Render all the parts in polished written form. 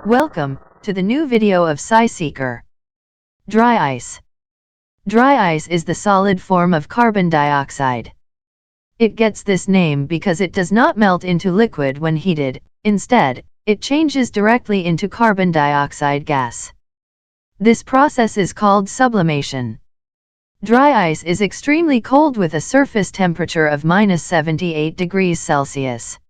Welcome to the new video of SciSeeker. Dry ice. Dry ice is the solid form of carbon dioxide. It gets this name because it does not melt into liquid when heated. Instead, it changes directly into carbon dioxide gas. This process is called sublimation. Dry ice is extremely cold with a surface temperature of -78 degrees Celsius.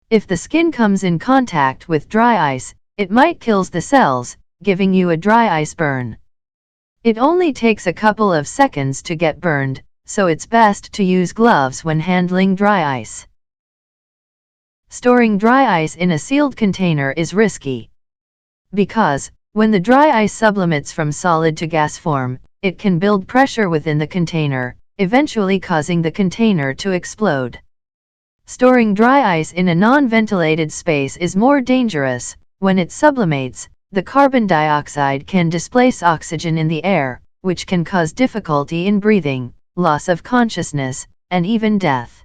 If the skin comes in contact with dry ice, it might kill the cells, giving you a dry ice burn. It only takes a couple of seconds to get burned, so it's best to use gloves when handling dry ice. Storing dry ice in a sealed container is risky. Because, when the dry ice sublimates from solid to gas form, it can build pressure within the container, eventually causing the container to explode. Storing dry ice in a non-ventilated space is more dangerous. When it sublimates, the carbon dioxide can displace oxygen in the air, which can cause difficulty in breathing, loss of consciousness, and even death.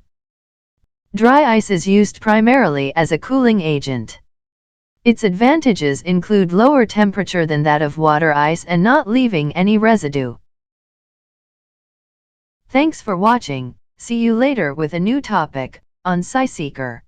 Dry ice is used primarily as a cooling agent. Its advantages include lower temperature than that of water ice and not leaving any residue. Thanks for watching. See you later with a new topic on SciSeeker.